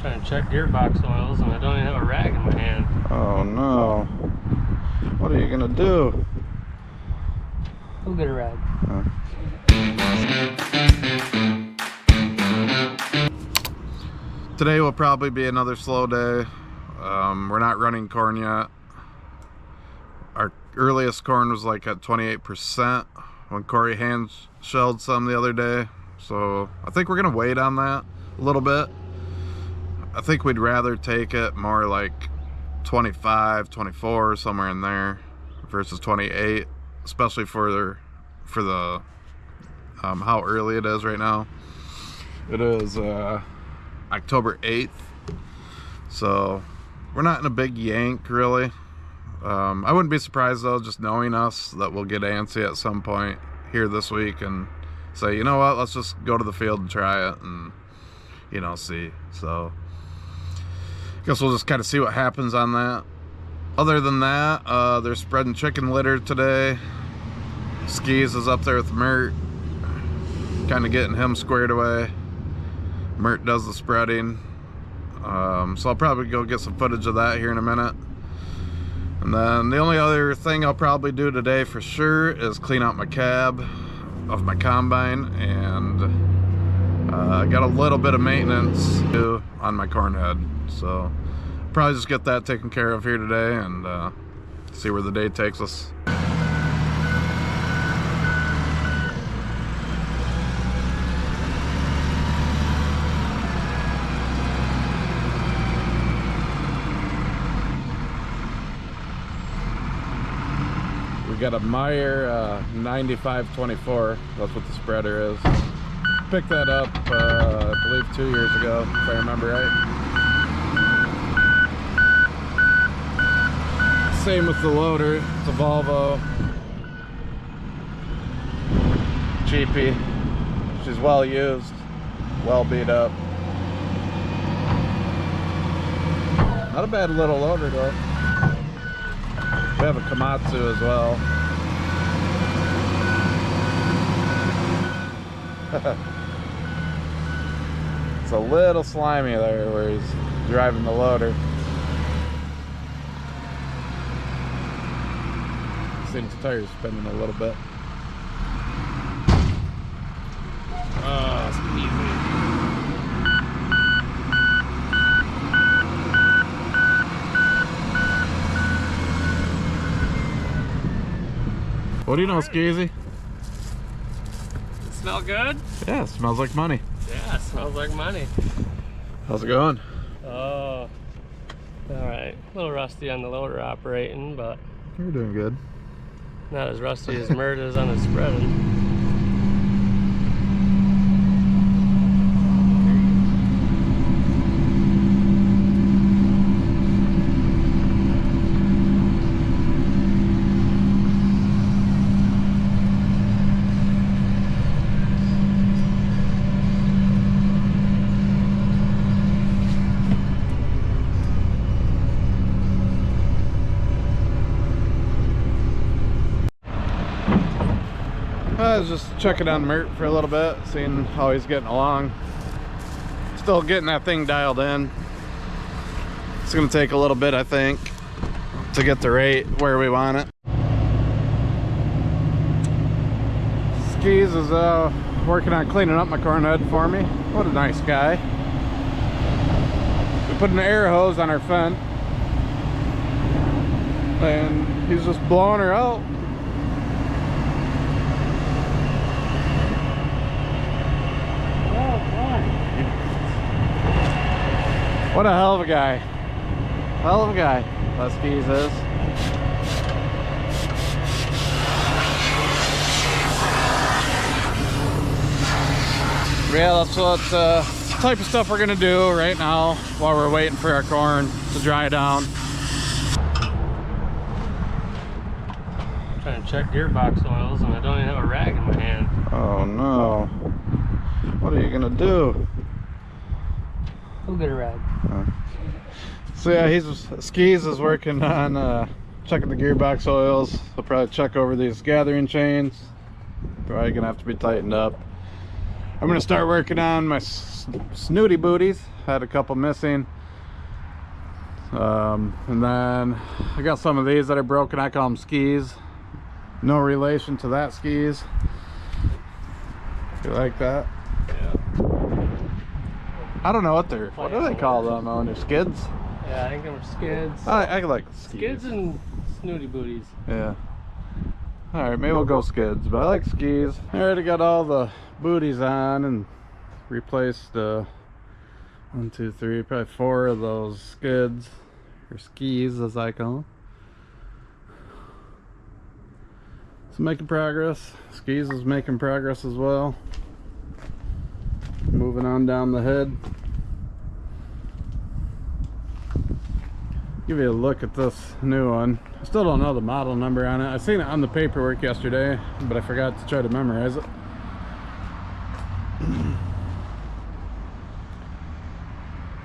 Trying to check gearbox oils and I don't even have a rag in my hand. Oh no. What are you gonna do? Go get a rag. Today will probably be another slow day. We're not running corn yet. Our earliest corn was like at 28% when Corey hand shelled some the other day. So I think we're gonna wait on that a little bit. I think we'd rather take it more like 25, 24, somewhere in there versus 28, especially for the how early it is right now. It is October 8th, so we're not in a big yank really. I wouldn't be surprised though, just knowing us, that we'll get antsy at some point here this week and say, you know what, let's just go to the field and try it and, you know, see. So I guess we'll just kind of see what happens on that. Other than that, they're spreading chicken litter today. Skis is up there with Mert, kind of getting him squared away. Mert does the spreading. So I'll probably go get some footage of that here in a minute. And then the only other thing I'll probably do today for sure is clean out my cab of my combine, and I got a little bit of maintenance to do on my corn head. So probably just get that taken care of here today and see where the day takes us. We got a Meyer 9524, that's what the spreader is. Picked that up I believe 2 years ago, if I remember right. Same with the loader, it's a Volvo GP. She's well used, well beat up. Not a bad little loader though. We have a Komatsu as well. It's a little slimy there where he's driving the loader. See his tires spinning a little bit. Oh, it's easy. What do you know, Skeezy? Smell good? Yeah, it smells like money. Yeah, it smells like money. How's it going? Oh, alright. A little rusty on the loader operating, but You're doing good. not as rusty as Mert is on his spreading. I was just checking on Mert for a little bit, seeing how he's getting along. Still getting that thing dialed in. It's gonna take a little bit, I think, to get the rate where we want it. Skis is working on cleaning up my corn head for me. What a nice guy. We put an air hose on our Fendt, and he's just blowing her out. What a hell of a guy. Hell of a guy, Skis is. Yeah, that's what type of stuff we're gonna do right now while we're waiting for our corn to dry down. Trying to check gearbox oils and I don't even have a rag in my hand. Oh no. What are you gonna do? Go get a rag. So yeah, Skis is working on checking the gearbox oils. He'll probably check over these gathering chains. Probably gonna have to be tightened up. I'm gonna start working on my snooty booties. Had a couple missing. And then I got some of these that are broken. I call them skis. No relation to that skis. You like that? Yeah. I don't know what do they call them on their skids? Yeah, I think they were skids. I like skis. Skids and snooty booties. Yeah. Alright, maybe we'll go skids, but I like skis. I already got all the booties on and replaced 1, 2, 3, probably 4 of those skids, or skis as I call them. So making progress. Skis is making progress as well. Moving on down the head. Give you a look at this new one. I still don't know the model number on it. I seen it on the paperwork yesterday, but I forgot to try to memorize it.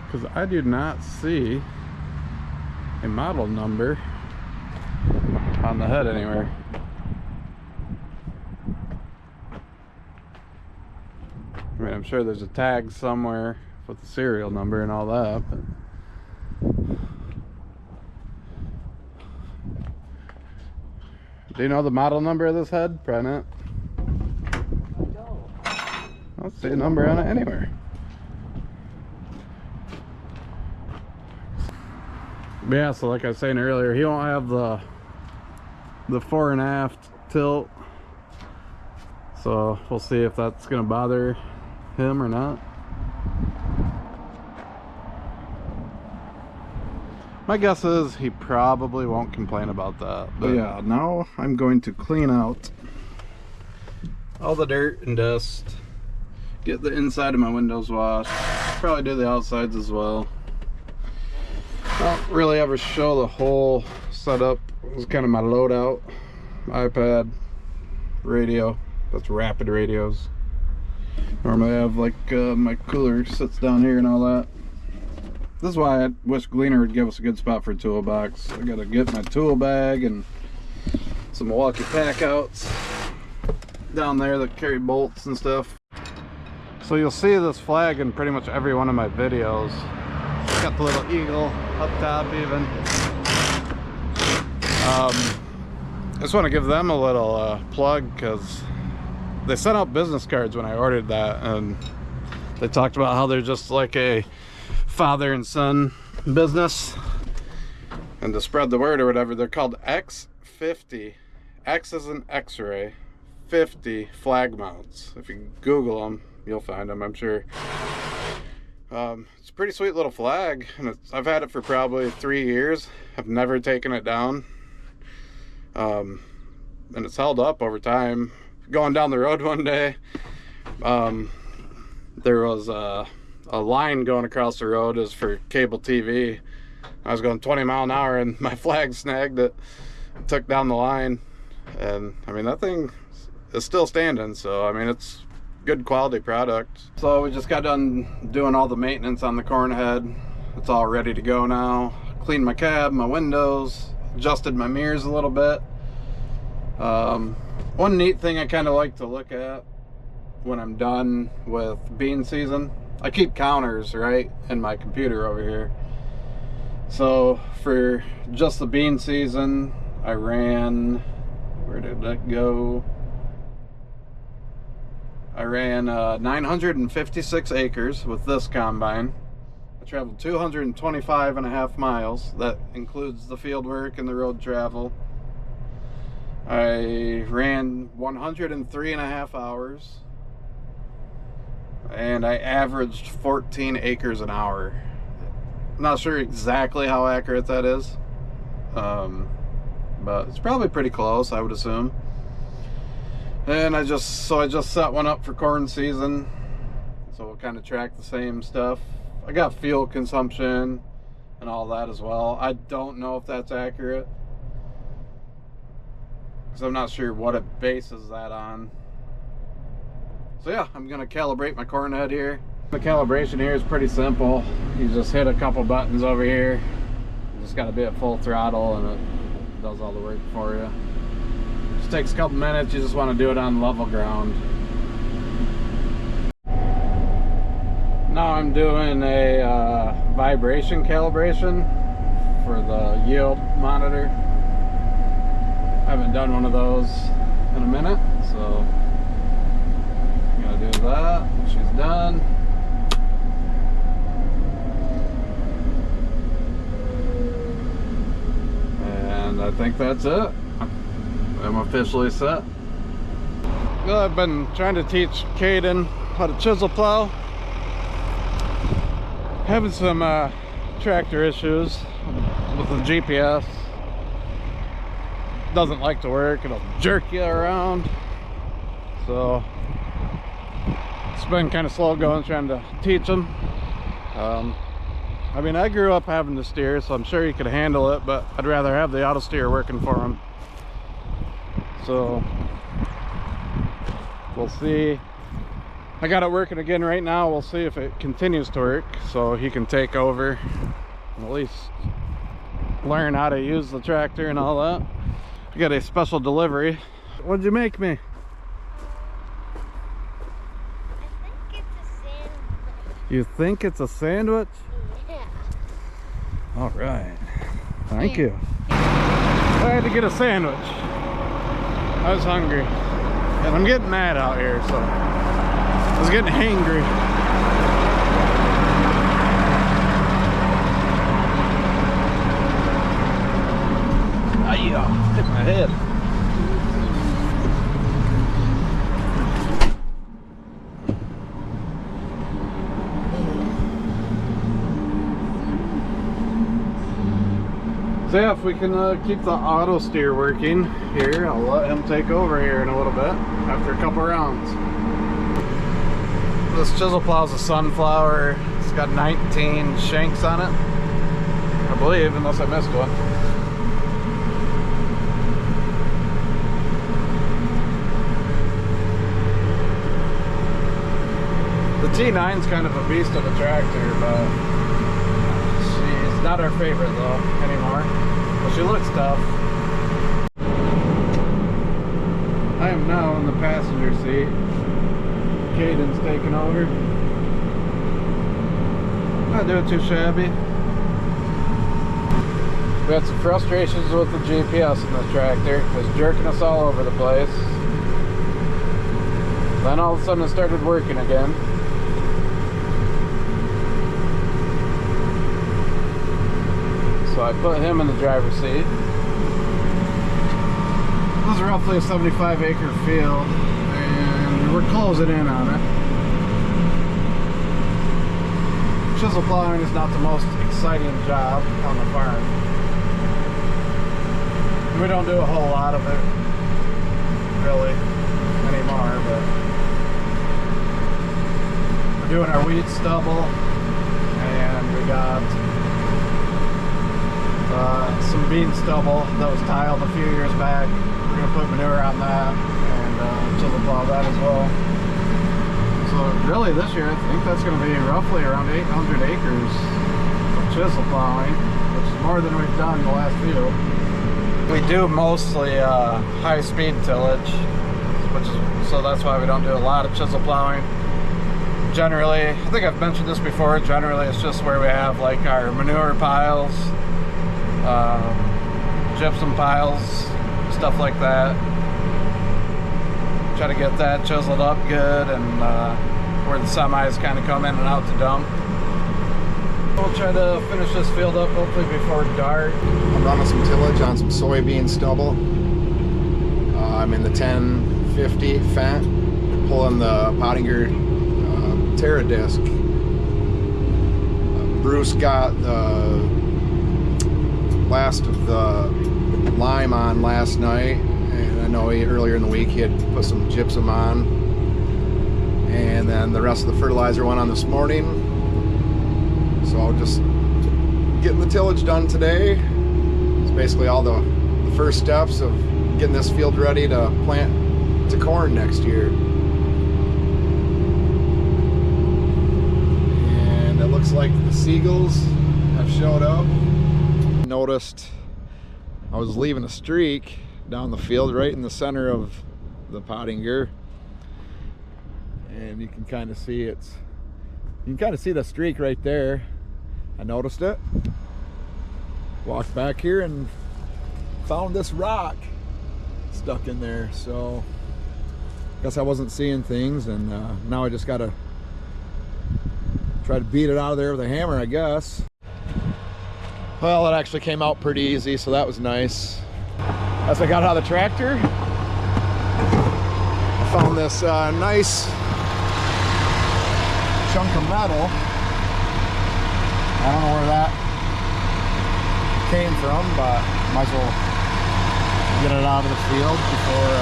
Because I do not see a model number on the head anywhere. I mean, I'm sure there's a tag somewhere with the serial number and all that, but do you know the model number of this head? Probably not. I don't see a number on it anywhere. But yeah, so like I was saying earlier, he won't have the fore and aft tilt. So we'll see if that's gonna bother him or not. My guess is he probably won't complain about that. But yeah, now I'm going to clean out all the dirt and dust, get the inside of my windows washed, probably do the outsides as well. I don't really ever show the whole setup. It was kind of my loadout. iPad, radio, that's rapid radios. Normally I have like my cooler sits down here and all that. This is why I wish Gleaner would give us a good spot for a toolbox. I gotta get my tool bag and some Milwaukee pack outs down there that carry bolts and stuff. So you'll see this flag in pretty much every one of my videos. It's got the little eagle up top even. I just want to give them a little plug because they sent out business cards when I ordered that, and they talked about how they're just like a father and son business, and to spread the word or whatever, they're called X50. X is an X-ray, 50 flag mounts. If you Google them, you'll find them, I'm sure. It's a pretty sweet little flag, and I've had it for probably 3 years. I've never taken it down, and it's held up over time. Going down the road one day, there was a line going across the road. Is for cable TV. I was going 20 mile an hour and my flag snagged it, took down the line, and I mean that thing is still standing, so I mean it's good quality product. So we just got done doing all the maintenance on the corn head. It's all ready to go now. Cleaned my cab, my windows, adjusted my mirrors a little bit. One neat thing I kind of like to look at when I'm done with bean season, I keep counters right in my computer over here. So for just the bean season, I ran, where did that go? I ran 956 acres with this combine. I traveled 225.5 miles. That includes the field work and the road travel. I ran 103.5 hours. And I averaged 14 acres an hour. I'm not sure exactly how accurate that is, but it's probably pretty close, I would assume. And I just set one up for corn season, so we'll kind of track the same stuff. I got fuel consumption and all that as well. I don't know if that's accurate, because I'm not sure what it bases that on. So yeah, I'm gonna calibrate my corn head here. The calibration here is pretty simple. You just hit a couple buttons over here. You just gotta be at full throttle and it does all the work for you. Just takes a couple minutes. You just wanna do it on level ground. Now I'm doing a vibration calibration for the yield monitor. I haven't done one of those in a minute, so I'm gonna do that. She's done. And I think that's it. I'm officially set. Well, I've been trying to teach Kayden how to chisel plow. Having some tractor issues with the GPS. Doesn't like to work. It'll jerk you around. So it's been kind of slow going trying to teach him. I mean, I grew up having to steer, so I'm sure he could handle it, but I'd rather have the auto steer working for him. So we'll see. I got it working again right now. We'll see if it continues to work so he can take over and at least learn how to use the tractor and all that. I got a special delivery. What'd you make me? I think it's a sandwich. You think it's a sandwich? Yeah. All right. Thank you. I had to get a sandwich. I was hungry. And I'm getting mad out here, so I was getting hangry. Yeah, hit my head. So yeah, if we can keep the auto steer working here, I'll let him take over here in a little bit after a couple rounds. This chisel plow is a sunflower. It's got 19 shanks on it, I believe, unless I missed one. The T9's kind of a beast of a tractor, but she's not our favorite though anymore. But she looks tough. I am now in the passenger seat. Kayden's taking over. Not doing too shabby. We had some frustrations with the GPS in this tractor. It was jerking us all over the place. Then all of a sudden it started working again. So I put him in the driver's seat. This is roughly a 75-acre field, and we're closing in on it. Chisel plowing is not the most exciting job on the farm. We don't do a whole lot of it, really, anymore, but we're doing our wheat stubble, and we got some bean stubble that was tiled a few years back. We're going to put manure on that and chisel plow that as well. So really this year I think that's going to be roughly around 800 acres of chisel plowing, which is more than we've done in the last few. We do mostly high-speed tillage, so that's why we don't do a lot of chisel plowing. Generally, I think I've mentioned this before, generally it's just where we have like our manure piles, gypsum piles, stuff like that. Try to get that chiseled up good, and where the semis kind of come in and out to dump. We'll try to finish this field up hopefully before dark. I'm running some tillage on some soybean stubble. I'm in the 1050 Fendt, pulling the Pottinger Terra disc. Bruce got the last of the lime on last night, and I know earlier in the week he had put some gypsum on, and then the rest of the fertilizer went on this morning. So I'll just getting the tillage done today. It's basically all the first steps of getting this field ready to plant to corn next year. And it looks like the seagulls have showed up. Noticed I was leaving a streak down the field right in the center of the Pottinger, and you can kind of see it's You can kind of see the streak right there. I noticed it. Walked back here and found this rock stuck in there. So guess I wasn't seeing things, and now I just gotta try to beat it out of there with a hammer, I guess. Well, it actually came out pretty easy, so that was nice. As I got out of the tractor, I found this nice chunk of metal. I don't know where that came from, but might as well get it out of the field before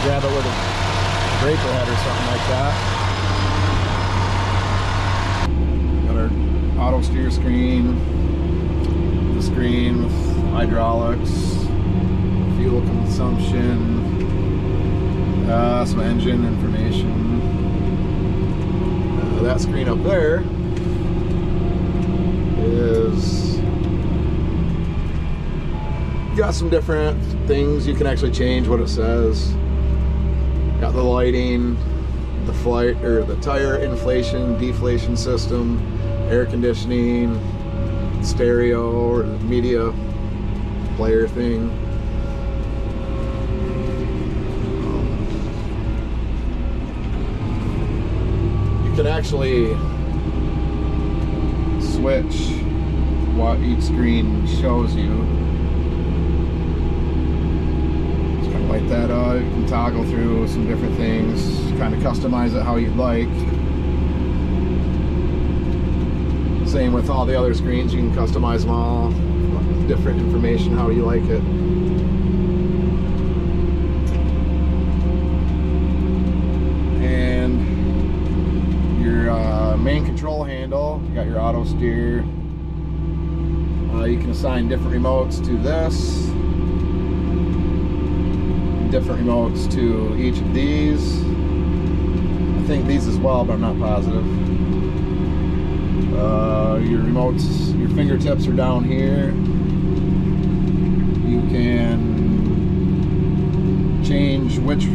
grab it with a draper head or something like that. Got our auto steer screen, the screen with hydraulics, fuel consumption, some engine information. That screen up there is got some different things. You can actually change what it says. Got the lighting, the flight or the tire inflation, deflation system, air conditioning, stereo or media player thing. You can actually switch what each screen shows you. Just kind of light that up. You can toggle through some different things, kind of customize it how you'd like. Same with all the other screens, you can customize them all. Different information, how you like it. And your main control handle, you got your auto steer. You can assign different remotes to this, different remotes to each of these. I think these as well, but I'm not positive. Your remotes, your fingertips are down here. You can change which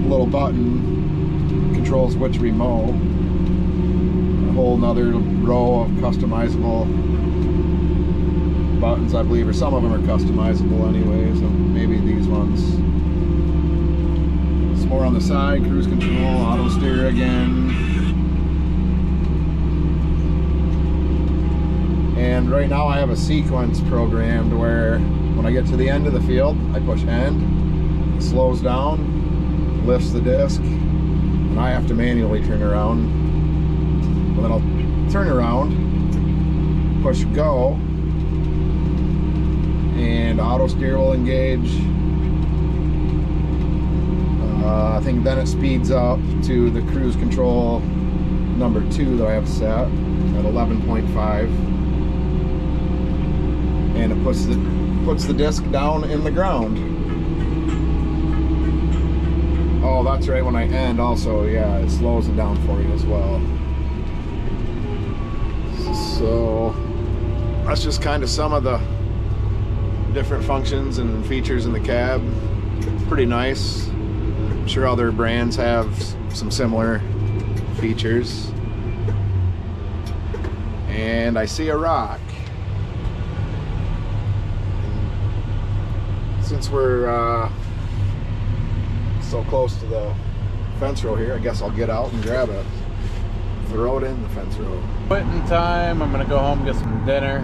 little button controls which remote. A whole nother row of customizable buttons, I believe, or some of them are customizable anyway, so maybe these ones. Some more on the side, cruise control, auto steer again. And right now I have a sequence programmed where when I get to the end of the field, I push end, it slows down, lifts the disc, and I have to manually turn around. And then I'll turn around, push go, and auto steer will engage. I think then it speeds up to the cruise control number 2 that I have set at 11.5. And it puts the disc down in the ground. Oh, that's right, when I end also, yeah, it slows it down for you as well. So that's just kind of some of the different functions and features in the cab. Pretty nice. I'm sure other brands have some similar features. And I see a rock. Since we're so close to the fence row here, I guess I'll get out and grab it. Throw it in the fence row. Quitting time. I'm gonna go home and get some dinner.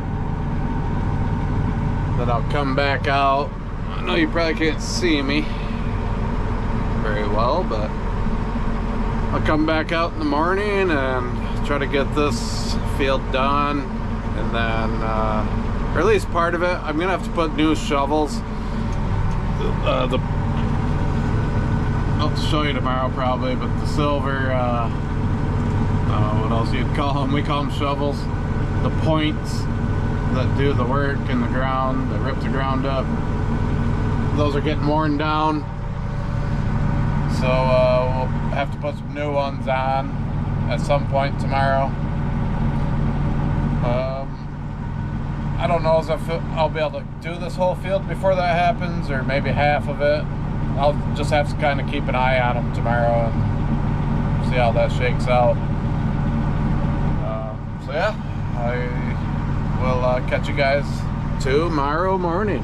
Then I'll come back out. I know you probably can't see me very well, but I'll come back out in the morning and try to get this field done, and then or at least part of it. I'm gonna have to put new shovels. I'll show you tomorrow probably, but the silver, what else you'd call them? We call them shovels. The points that do the work in the ground, that rip the ground up. Those are getting worn down. So we'll have to put some new ones on at some point tomorrow. I don't know if I'll be able to do this whole field before that happens, or maybe half of it. I'll just have to kind of keep an eye on them tomorrow and see how that shakes out. So yeah, I will catch you guys tomorrow morning.